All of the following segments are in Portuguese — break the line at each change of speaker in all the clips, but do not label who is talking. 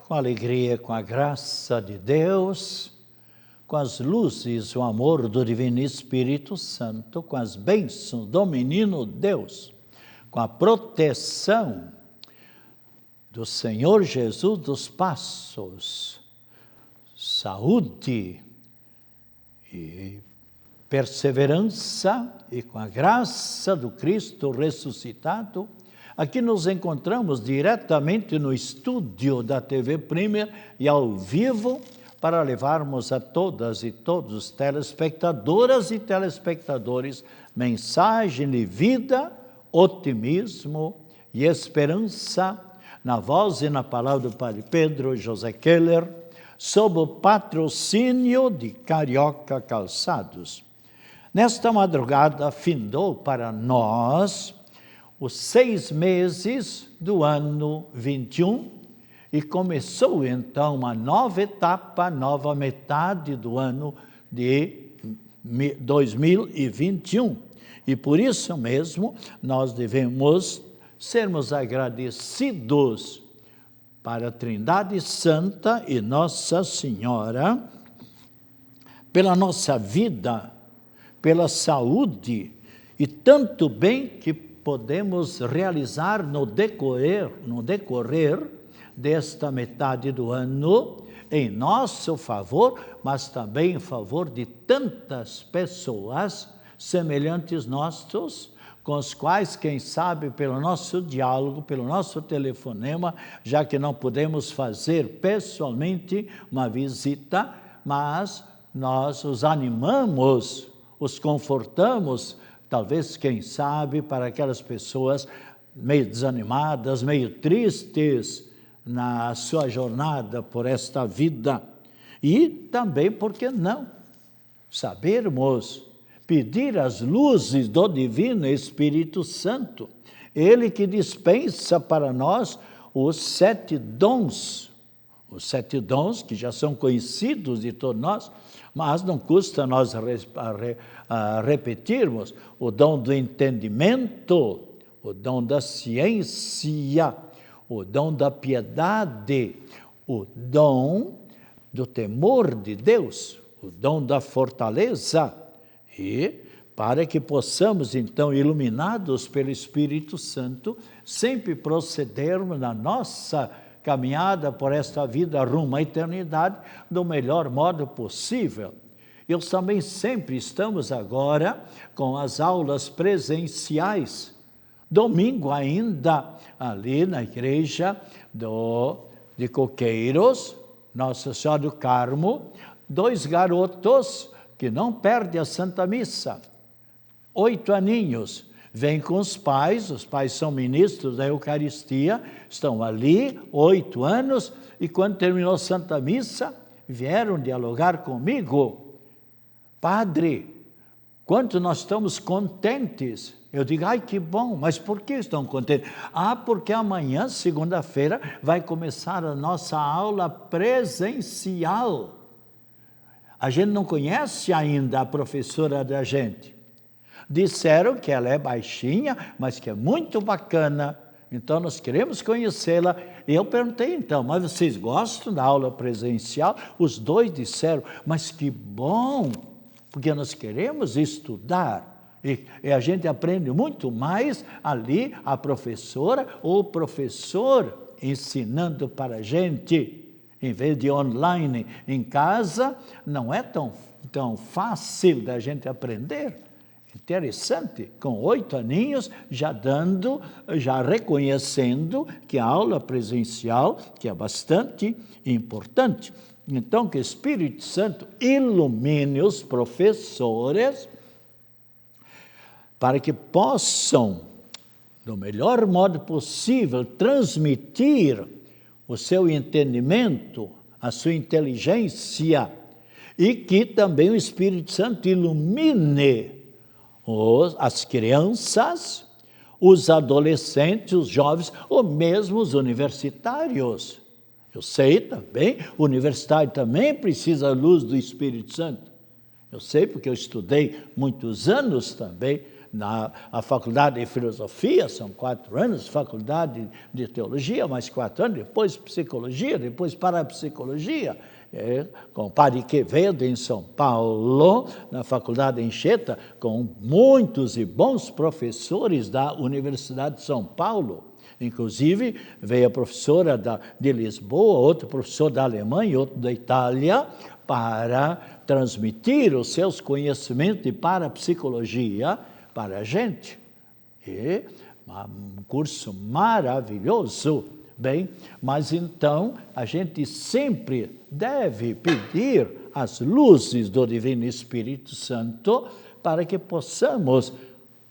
com a alegria, com a graça de Deus, com as luzes, o amor do Divino Espírito Santo, com as bênçãos do menino Deus, com a proteção do Senhor Jesus dos Passos, saúde e perseverança, e com a graça do Cristo ressuscitado. Aqui nos encontramos diretamente no estúdio da TV Premier e ao vivo para levarmos a todas e todos os telespectadoras e telespectadores mensagem de vida, otimismo e esperança na voz e na palavra do Padre Pedro José Keller, sob o patrocínio de Carioca Calçados. Nesta madrugada findou para nós os 6 meses do ano 21 e começou então uma nova etapa, nova metade do ano de 2021. E por isso mesmo nós devemos sermos agradecidos para a Trindade Santa e Nossa Senhora pela nossa vida, pela saúde e tanto bem que podemos realizar no decorrer desta metade do ano, em nosso favor, mas também em favor de tantas pessoas semelhantes nossos, com os quais, quem sabe, pelo nosso diálogo, pelo nosso telefonema, já que não podemos fazer pessoalmente uma visita, mas nós os animamos, os confortamos, talvez, quem sabe, para aquelas pessoas meio desanimadas, meio tristes na sua jornada por esta vida. E também, por que não, sabermos pedir as luzes do Divino Espírito Santo, Ele que dispensa para nós os 7 dons, que já são conhecidos de todos nós, mas não custa nós repetirmos: o dom do entendimento, o dom da ciência, o dom da piedade, o dom do temor de Deus, o dom da fortaleza, e para que possamos, então, iluminados pelo Espírito Santo, sempre procedermos na nossa caminhada por esta vida rumo à eternidade do melhor modo possível. Eu também sempre estamos agora com as aulas presenciais. Domingo ainda, ali na igreja de Coqueiros, Nossa Senhora do Carmo, 2 garotos que não perdem a Santa Missa, 8 aninhos, vêm com os pais são ministros da Eucaristia, estão ali, 8 anos, e quando terminou a Santa Missa, vieram dialogar comigo: Padre, quanto nós estamos contentes. Eu digo: ai, que bom, mas por que estão contentes? Porque amanhã, segunda-feira, vai começar a nossa aula presencial. A gente não conhece ainda a professora da gente. Disseram que ela é baixinha, mas que é muito bacana. Então, nós queremos conhecê-la. E eu perguntei, então: mas vocês gostam da aula presencial? Os 2 disseram: mas que bom, porque nós queremos estudar. E a gente aprende muito mais ali, a professora ou o professor ensinando para a gente, em vez de online. Em casa não é tão fácil da gente aprender. Interessante, com 8 aninhos, já reconhecendo que a aula presencial, que é bastante importante. Então, que o Espírito Santo ilumine os professores para que possam, do melhor modo possível, transmitir o seu entendimento, a sua inteligência, e que também o Espírito Santo ilumine as crianças, os adolescentes, os jovens, ou mesmo os universitários. Eu sei também, o universitário também precisa da luz do Espírito Santo. Eu sei porque eu estudei muitos anos também A faculdade de filosofia são 4 anos, faculdade de teologia mais 4 anos, depois psicologia, depois parapsicologia. Com o Padre Quevedo em São Paulo, na faculdade Anchieta, com muitos e bons professores da Universidade de São Paulo. Inclusive, veio a professora de Lisboa, outro professor da Alemanha, outro da Itália, para transmitir os seus conhecimentos de parapsicologia para a gente. E um curso maravilhoso. Bem, mas então a gente sempre deve pedir as luzes do Divino Espírito Santo para que possamos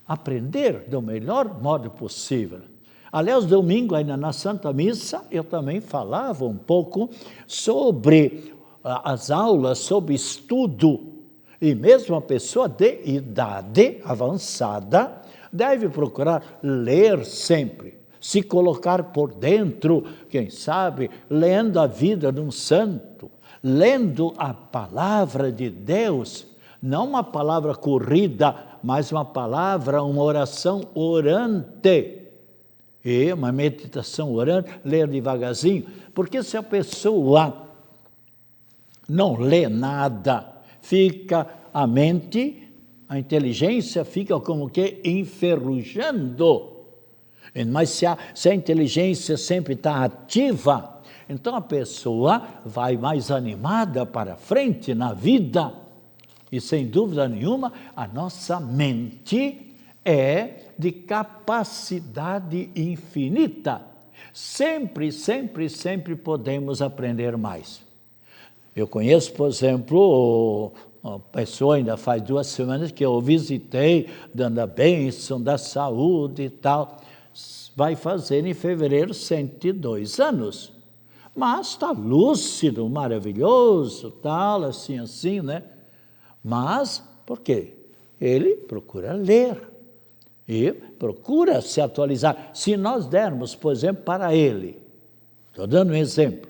aprender do melhor modo possível. Aliás, domingo, ainda na Santa Missa, eu também falava um pouco sobre as aulas, sobre estudo. E mesmo a pessoa de idade avançada deve procurar ler sempre. Se colocar por dentro, quem sabe, lendo a vida de um santo, lendo a palavra de Deus, não uma palavra corrida, mas uma oração orante, e uma meditação orante, ler devagarzinho, porque se a pessoa não lê nada, fica a mente, a inteligência fica como que enferrujando. Mas se a inteligência sempre está ativa, então a pessoa vai mais animada para frente na vida. E sem dúvida nenhuma, a nossa mente é de capacidade infinita. Sempre, sempre, sempre podemos aprender mais. Eu conheço, por exemplo, uma pessoa, ainda faz 2 semanas que eu visitei, dando a bênção da saúde e tal. Vai fazer em fevereiro 102 anos. Mas está lúcido, maravilhoso, tal, assim, né? Mas, por quê? Ele procura ler e procura se atualizar. Se nós dermos, por exemplo, para ele, estou dando um exemplo,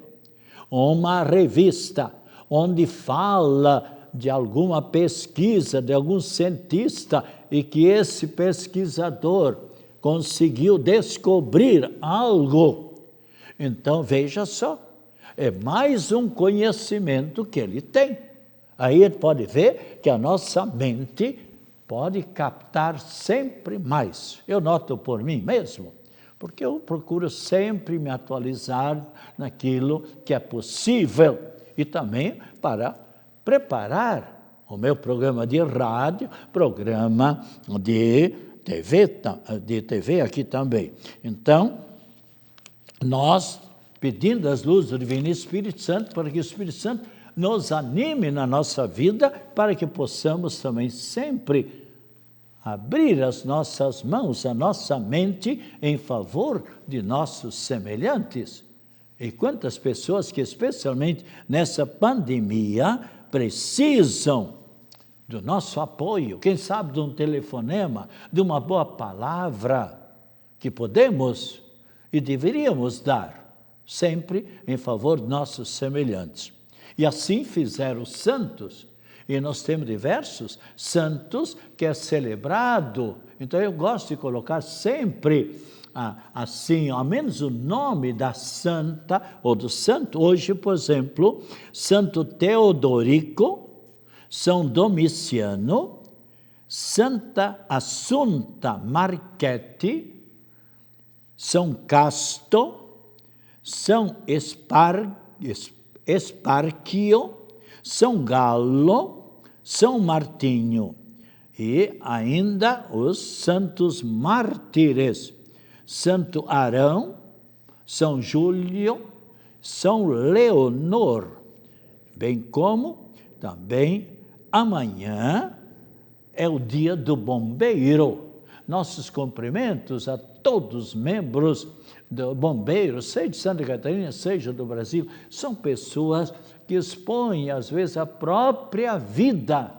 uma revista onde fala de alguma pesquisa, de algum cientista, e que esse pesquisador conseguiu descobrir algo, então veja só, é mais um conhecimento que ele tem. Aí ele pode ver que a nossa mente pode captar sempre mais. Eu noto por mim mesmo, porque eu procuro sempre me atualizar naquilo que é possível e também para preparar o meu programa de rádio, programa de TV aqui também. Então, nós pedindo as luzes do Divino Espírito Santo, para que o Espírito Santo nos anime na nossa vida, para que possamos também sempre abrir as nossas mãos, a nossa mente em favor de nossos semelhantes. E quantas pessoas que, especialmente nessa pandemia, precisam do nosso apoio, quem sabe de um telefonema, de uma boa palavra que podemos e deveríamos dar, sempre em favor de nossos semelhantes. E assim fizeram os santos, e nós temos diversos santos que é celebrado. Então eu gosto de colocar sempre assim, ao menos o nome da santa ou do santo. Hoje, por exemplo, Santo Teodorico, São Domiciano, Santa Assunta Marchetti, São Casto, São Esparquio, São Galo, São Martinho e ainda os santos mártires, Santo Arão, São Júlio, São Leonor, bem como também amanhã é o dia do bombeiro. Nossos cumprimentos a todos os membros do bombeiro, seja de Santa Catarina, seja do Brasil, são pessoas que expõem, às vezes, a própria vida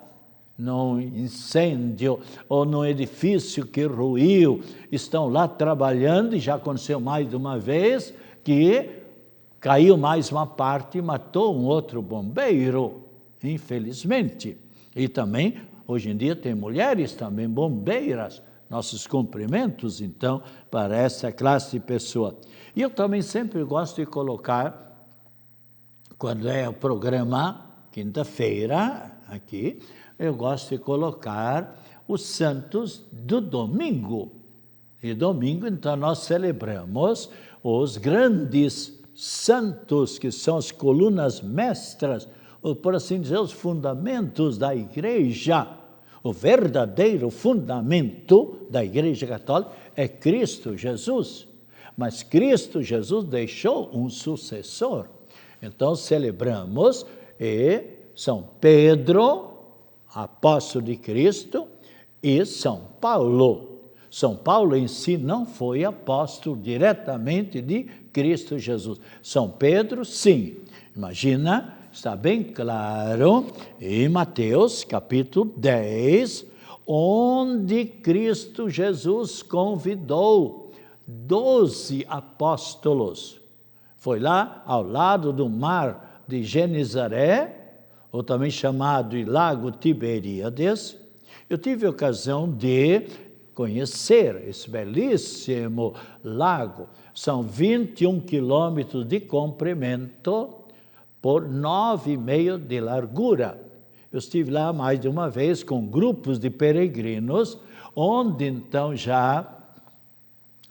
num incêndio ou num edifício que ruiu, estão lá trabalhando, e já aconteceu mais de uma vez, que caiu mais uma parte e matou um outro bombeiro, infelizmente. E também Hoje em dia tem mulheres também bombeiras, nossos cumprimentos, então, para essa classe de pessoa. E eu também sempre gosto de colocar, quando é o programa, quinta-feira, aqui, eu gosto de colocar os santos do domingo. E domingo, então, nós celebramos os grandes santos, que são as colunas mestras, ou, por assim dizer, os fundamentos da igreja. O verdadeiro fundamento da Igreja Católica é Cristo Jesus. Mas Cristo Jesus deixou um sucessor. Então, celebramos São Pedro, apóstolo de Cristo, e São Paulo. São Paulo em si não foi apóstolo diretamente de Cristo Jesus. São Pedro, sim. Imagina, está bem claro em Mateus capítulo 10, onde Cristo Jesus convidou 12 apóstolos. Foi lá ao lado do mar de Genezaré, ou também chamado de Lago Tiberíades. Eu tive a ocasião de conhecer esse belíssimo lago. São 21 quilômetros de comprimento por 9,5 de largura. Eu estive lá mais de uma vez com grupos de peregrinos, onde então já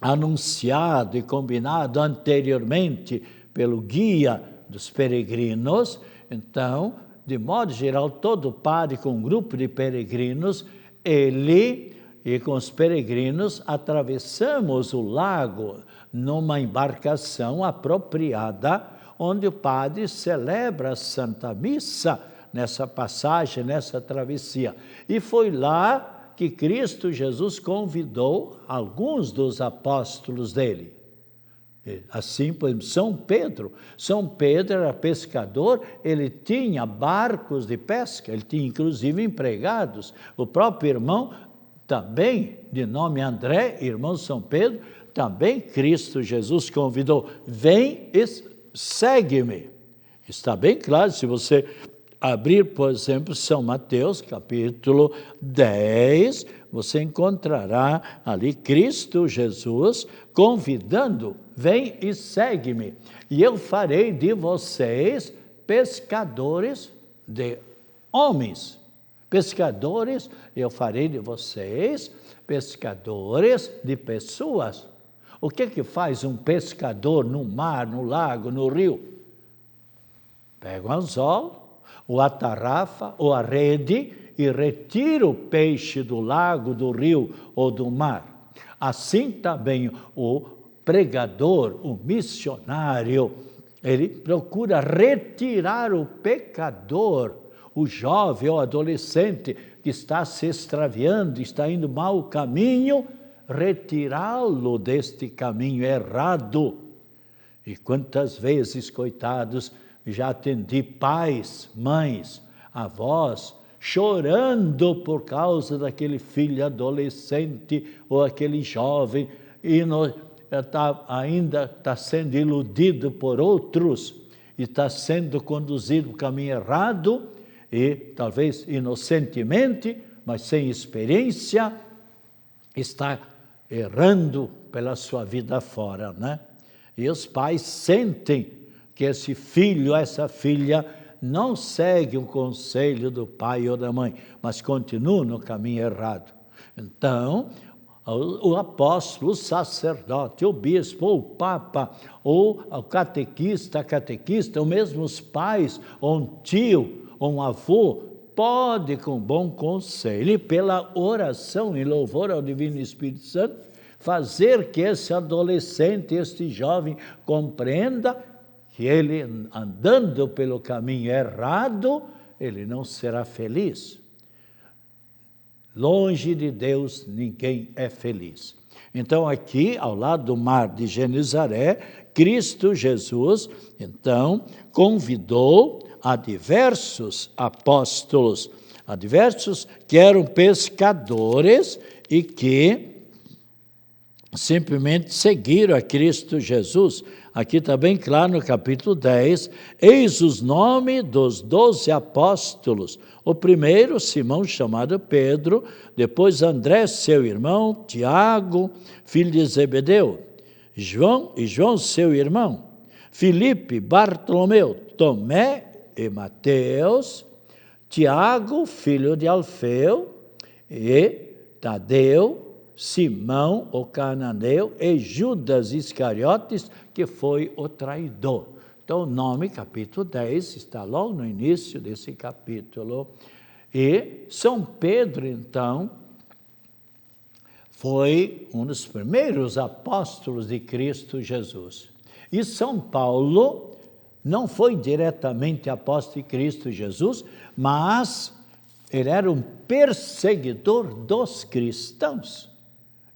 anunciado e combinado anteriormente pelo guia dos peregrinos, então, de modo geral, todo padre com um grupo de peregrinos, ele e com os peregrinos atravessamos o lago numa embarcação apropriada, onde o padre celebra a Santa Missa nessa passagem, nessa travessia. E foi lá que Cristo Jesus convidou alguns dos apóstolos dele. Assim, por exemplo, São Pedro. São Pedro era pescador, ele tinha barcos de pesca, ele tinha inclusive empregados. O próprio irmão, também, de nome André, irmão de São Pedro, também Cristo Jesus convidou, vem e segue-me. Está bem claro, se você abrir, por exemplo, São Mateus, capítulo 10, você encontrará ali Cristo Jesus convidando, vem e segue-me, e eu farei de vocês pescadores de homens. Pescadores, eu farei de vocês pescadores de pessoas. O que faz um pescador no mar, no lago, no rio? Pega um anzol, ou a tarrafa, ou a rede, e retira o peixe do lago, do rio ou do mar. Assim também o pregador, o missionário, ele procura retirar o pecador, o jovem ou adolescente que está se extraviando, está indo mau caminho, retirá-lo deste caminho errado. E quantas vezes, coitados, já atendi pais, mães, avós, chorando por causa daquele filho adolescente ou aquele jovem, e ainda está sendo iludido por outros, e está sendo conduzido no caminho errado, e talvez inocentemente, mas sem experiência, está errando pela sua vida fora, né? E os pais sentem que esse filho, essa filha, não segue o conselho do pai ou da mãe, mas continua no caminho errado. Então, o apóstolo, o sacerdote, o bispo, ou o papa, ou o catequista, a catequista, ou mesmo os pais, ou um tio, ou um avô, pode, com bom conselho e pela oração em louvor ao Divino Espírito Santo, fazer que esse adolescente, este jovem, compreenda que ele, andando pelo caminho errado, ele não será feliz. Longe de Deus, ninguém é feliz. Então, aqui, ao lado do mar de Genezaré, Cristo Jesus, então, convidou a diversos apóstolos, a diversos que eram pescadores e que simplesmente seguiram a Cristo Jesus. aqui está bem claro no capítulo 10, eis os nomes dos 12 apóstolos. O primeiro, Simão, chamado Pedro, depois André, seu irmão, Tiago, filho de Zebedeu, João, seu irmão, Filipe, Bartolomeu, Tomé e Mateus, Tiago, filho de Alfeu, e Tadeu, Simão, o cananeu, e Judas Iscariotes, que foi o traidor. Então, o nome, capítulo 10, está logo no início desse capítulo. E São Pedro, então, foi um dos primeiros apóstolos de Cristo Jesus. E São Paulo não foi diretamente apóstolo de Cristo Jesus, mas ele era um perseguidor dos cristãos.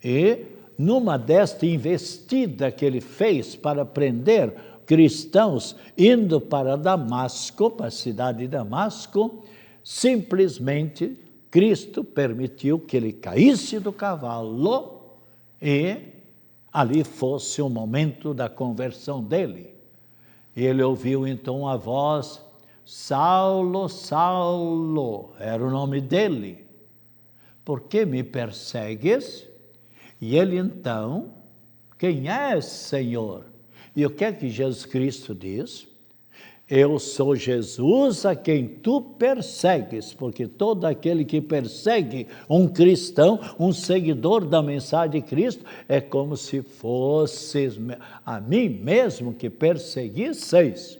E, numa desta investida que ele fez para prender cristãos, indo para Damasco, para a cidade de Damasco, simplesmente Cristo permitiu que ele caísse do cavalo e ali fosse o momento da conversão dele. Ele ouviu então a voz, Saulo, Saulo, era o nome dele. Por que me persegues? E ele então, quem és, Senhor? E o que é que Jesus Cristo diz? Eu sou Jesus a quem tu persegues, porque todo aquele que persegue um cristão, um seguidor da mensagem de Cristo, é como se fosse a mim mesmo que perseguisseis.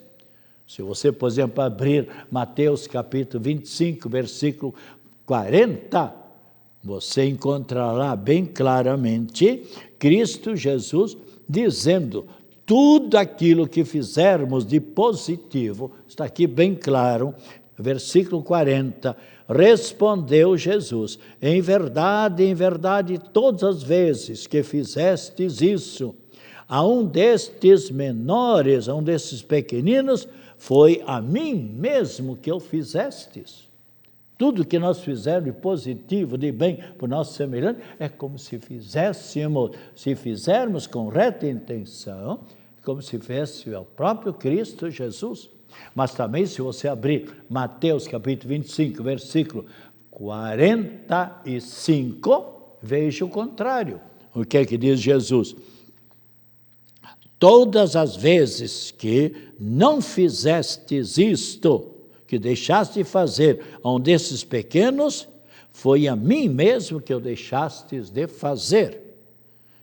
Se você, por exemplo, abrir Mateus capítulo 25, versículo 40, você encontrará bem claramente Cristo Jesus dizendo: tudo aquilo que fizermos de positivo, está aqui bem claro, versículo 40, respondeu Jesus, em verdade, todas as vezes que fizestes isso, a um destes menores, a um desses pequeninos, foi a mim mesmo que o fizestes. Tudo que nós fizermos de positivo, de bem para o nosso semelhante, é como se fizermos com reta intenção, como se fosse o próprio Cristo Jesus. Mas também, se você abrir Mateus capítulo 25, versículo 45, veja o contrário. O que é que diz Jesus? Todas as vezes que não fizestes isto, que deixaste de fazer a um desses pequenos, foi a mim mesmo que eu deixastes de fazer.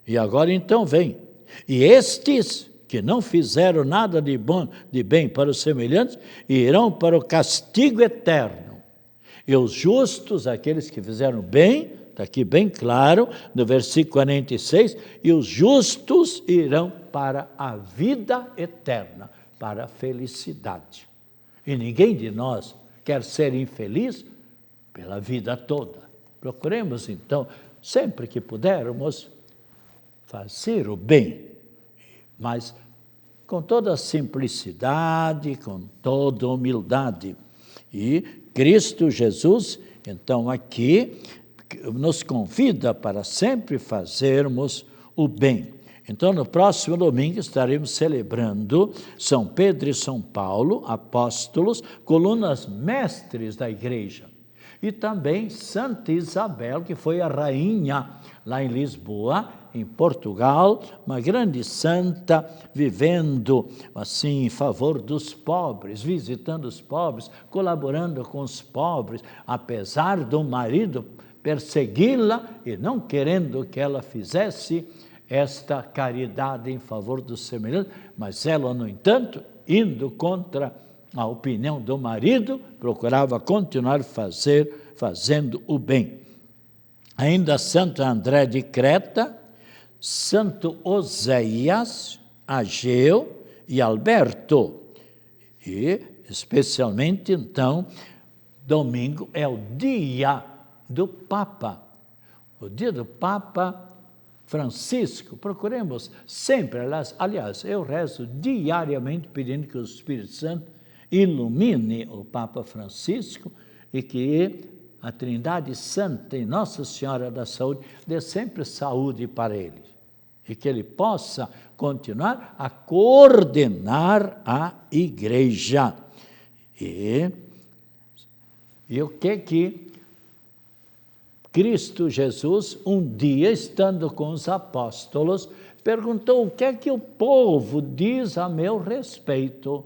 E agora então vem. E estes que não fizeram nada de bom, de bem para os semelhantes, irão para o castigo eterno. E os justos, aqueles que fizeram bem, está aqui bem claro, no versículo 46, e os justos irão para a vida eterna, para a felicidade. E ninguém de nós quer ser infeliz pela vida toda. Procuremos, então, sempre que pudermos, fazer o bem, mas com toda a simplicidade, com toda a humildade. E Cristo Jesus, então, aqui, nos convida para sempre fazermos o bem. Então, no próximo domingo, estaremos celebrando São Pedro e São Paulo, apóstolos, colunas mestres da igreja. E também Santa Isabel, que foi a rainha lá em Lisboa, em Portugal, uma grande santa, vivendo assim em favor dos pobres, visitando os pobres, colaborando com os pobres, apesar do marido persegui-la e não querendo que ela fizesse esta caridade em favor do semelhante, mas ela, no entanto, indo contra a opinião do marido, procurava continuar fazendo o bem. Ainda Santo André de Creta, Santo Oséias, Ageu e Alberto. E, especialmente, então, domingo é o dia do Papa. O dia do Papa Francisco, procuremos sempre, aliás, eu rezo diariamente pedindo que o Espírito Santo ilumine o Papa Francisco e que a Trindade Santa e Nossa Senhora da Saúde dê sempre saúde para ele. e que ele possa continuar a coordenar a igreja. E o que Cristo Jesus, um dia, estando com os apóstolos, perguntou: o que é que o povo diz a meu respeito?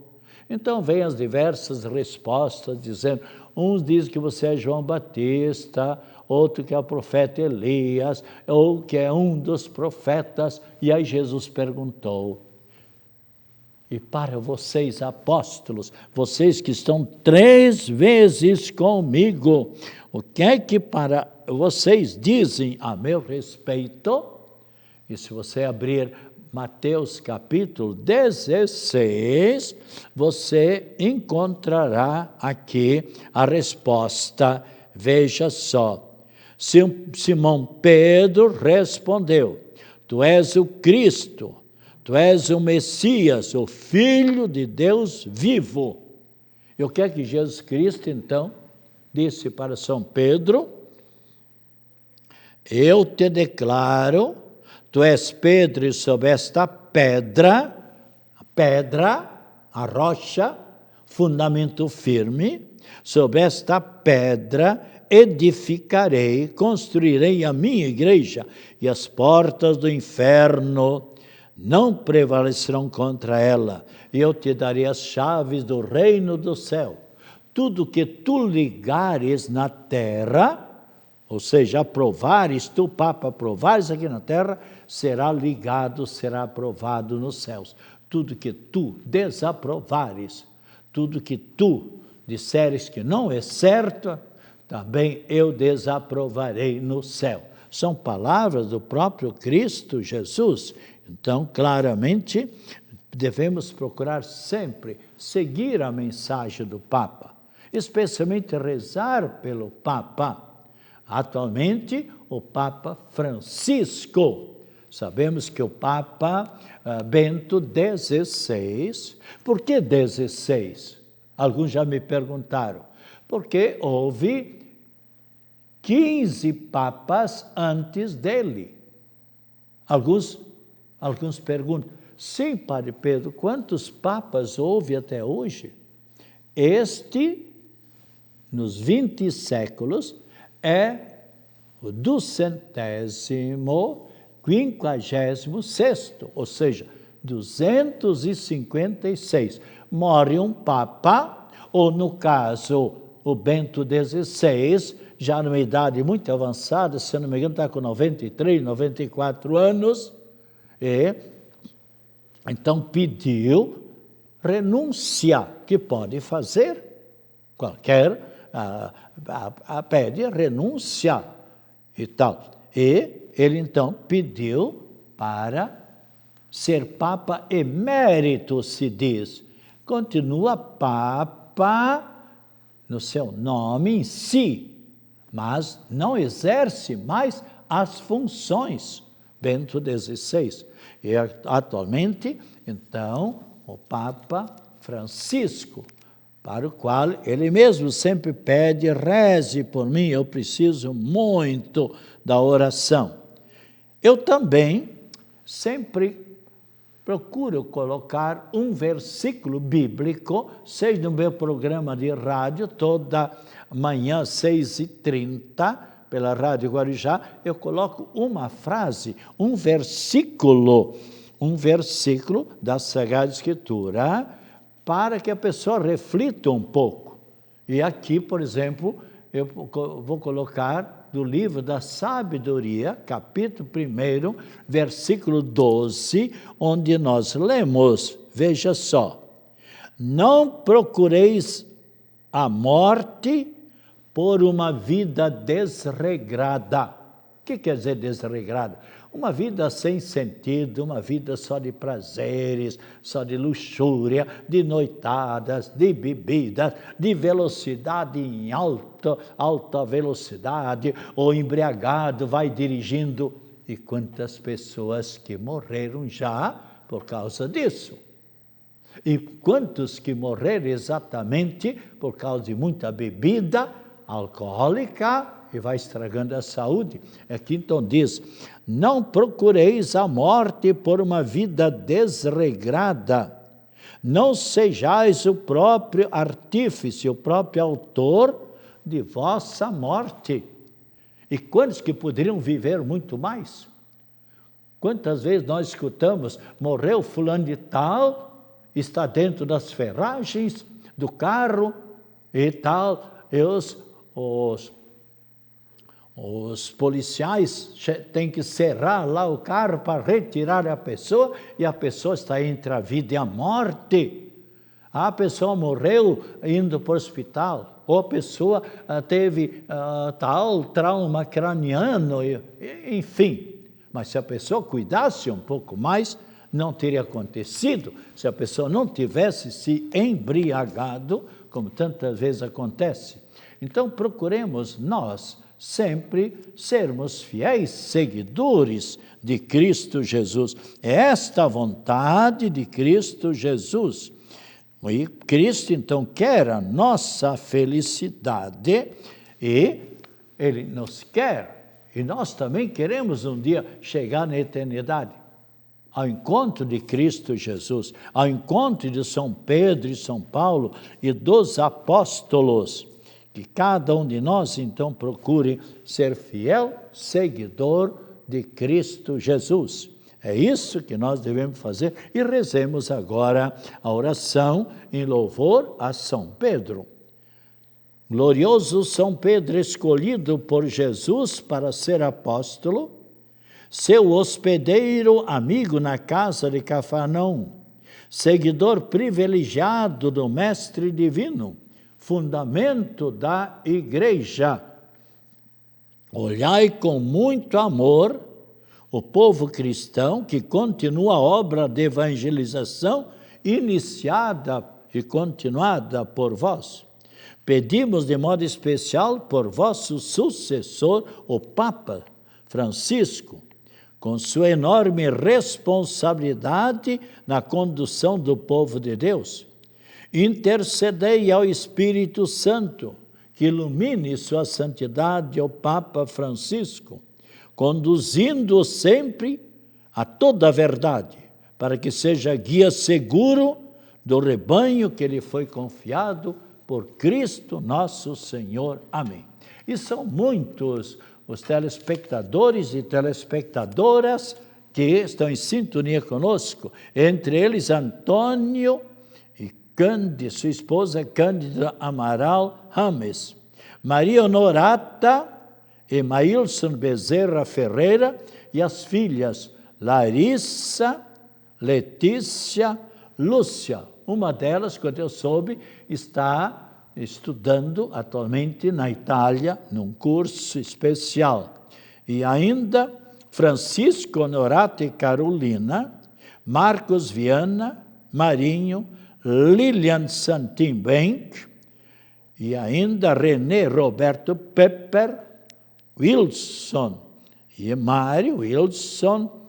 Então vem as diversas respostas, dizendo: uns dizem que você é João Batista, outro que é o profeta Elias, ou que é um dos profetas. E aí Jesus perguntou: e para vocês, apóstolos, vocês que estão 3 vezes comigo, o que é que para vocês dizem a meu respeito? E se você abrir Mateus capítulo 16, você encontrará aqui a resposta. Veja só. Simão Pedro respondeu: tu és o Cristo, tu és o Messias, o Filho de Deus vivo. E o que é que Jesus Cristo, então, disse para São Pedro? Eu te declaro, tu és Pedro, e sobre esta pedra, a rocha, fundamento firme, sobre esta pedra edificarei, construirei a minha igreja, e as portas do inferno não prevalecerão contra ela, e eu te darei as chaves do reino do céu. Tudo que tu ligares na terra, ou seja, aprovares, tu, Papa, aprovares aqui na terra, será ligado, será aprovado nos céus. Tudo que tu desaprovares, tudo que tu disseres que não é certo, também eu desaprovarei no céu. São palavras do próprio Cristo Jesus. Então, claramente, devemos procurar sempre seguir a mensagem do Papa, especialmente rezar pelo Papa. Atualmente, o Papa Francisco. Sabemos que o Papa Bento XVI, por que 16? Alguns já me perguntaram. Porque houve 15 papas antes dele. Alguns perguntam: sim, Padre Pedro, quantos papas houve até hoje? Este, nos 20 séculos, é o 256º, ou seja, 256. Morre um papa, ou no caso, o Bento XVI, já numa idade muito avançada, se não me engano, está com 93, 94 anos, e então pediu renúncia, que pode fazer qualquer, pede renúncia e tal. E ele então pediu para ser Papa emérito, se diz. Continua Papa no seu nome em si, mas não exerce mais as funções. Bento XVI. E atualmente, então, o Papa Francisco, para o qual ele mesmo sempre pede: reze por mim, eu preciso muito da oração. Eu também sempre procuro colocar um versículo bíblico, seja no meu programa de rádio, toda manhã, 6h30, pela Rádio Guarujá, eu coloco uma frase, um versículo da Sagrada Escritura, para que a pessoa reflita um pouco. E aqui, por exemplo, eu vou colocar do livro da Sabedoria, capítulo 1, versículo 12, onde nós lemos, veja só: não procureis a morte por uma vida desregrada. O que quer dizer desregrada? Uma vida sem sentido, uma vida só de prazeres, só de luxúria, de noitadas, de bebidas, de velocidade em alta velocidade, ou embriagado, vai dirigindo. E quantas pessoas que morreram já por causa disso? E quantos que morreram exatamente por causa de muita bebida, alcoólica e vai estragando a saúde. Aqui então diz, não procureis a morte por uma vida desregrada, não sejais o próprio artífice, o próprio autor de vossa morte. E quantos que poderiam viver muito mais? Quantas vezes nós escutamos, morreu fulano de tal, está dentro das ferragens do carro e tal, e os policiais têm que cerrar lá o carro para retirar a pessoa, e a pessoa está entre a vida e a morte. A pessoa morreu indo para o hospital, ou a pessoa teve tal trauma craniano, enfim. Mas se a pessoa cuidasse um pouco mais, não teria acontecido. Se a pessoa não tivesse se embriagado, como tantas vezes acontece. Então procuremos nós sempre sermos fiéis seguidores de Cristo Jesus. É esta a vontade de Cristo Jesus. E Cristo, então, quer a nossa felicidade e Ele nos quer. E nós também queremos um dia chegar na eternidade, ao encontro de Cristo Jesus, ao encontro de São Pedro e São Paulo e dos apóstolos. Que cada um de nós, então, procure ser fiel seguidor de Cristo Jesus. É isso que nós devemos fazer e rezemos agora a oração em louvor a São Pedro. Glorioso São Pedro, escolhido por Jesus para ser apóstolo, seu hospedeiro amigo na casa de Cafarnaum, seguidor privilegiado do Mestre Divino, fundamento da Igreja. Olhai com muito amor o povo cristão que continua a obra de evangelização iniciada e continuada por vós. Pedimos de modo especial por vosso sucessor, o Papa Francisco, com sua enorme responsabilidade na condução do povo de Deus. Intercedei ao Espírito Santo, que ilumine sua santidade ao Papa Francisco, conduzindo-o sempre a toda a verdade, para que seja guia seguro do rebanho que lhe foi confiado por Cristo nosso Senhor. Amém. E são muitos os telespectadores e telespectadoras que estão em sintonia conosco, entre eles Antônio e Cândida, sua esposa Cândida Amaral Rames, Maria Honorata e Maílson Bezerra Ferreira e as filhas Larissa, Letícia, Lúcia. Uma delas, quando eu soube, está estudando atualmente na Itália, num curso especial. E ainda Francisco Honorato e Carolina, Marcos Viana, Marinho, Lilian Santimbenck, e ainda René Roberto Pepper, Wilson e Mário Wilson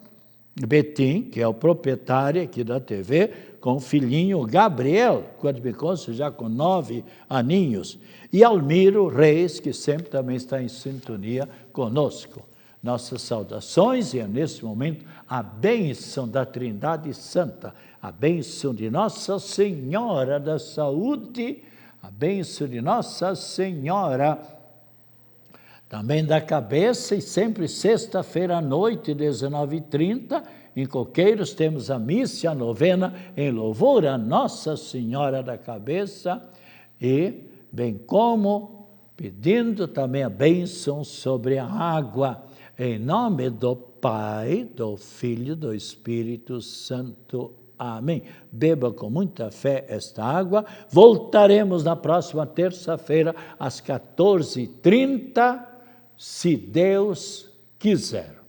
Betim, que é o proprietário aqui da TV, com o filhinho Gabriel, quando me consta, já com 9 aninhos, e Almiro Reis, que sempre também está em sintonia conosco. Nossas saudações, e é nesse momento a bênção da Trindade Santa, a bênção de Nossa Senhora da Saúde, a bênção de Nossa Senhora também da Cabeça, e sempre sexta-feira à noite, 19h30, em Coqueiros, temos a missa e a novena em louvor a Nossa Senhora da Cabeça, e bem como pedindo também a bênção sobre a água, em nome do Pai, do Filho e do Espírito Santo. Amém. Beba com muita fé esta água. Voltaremos na próxima terça-feira, às 14h30, se Deus quiser.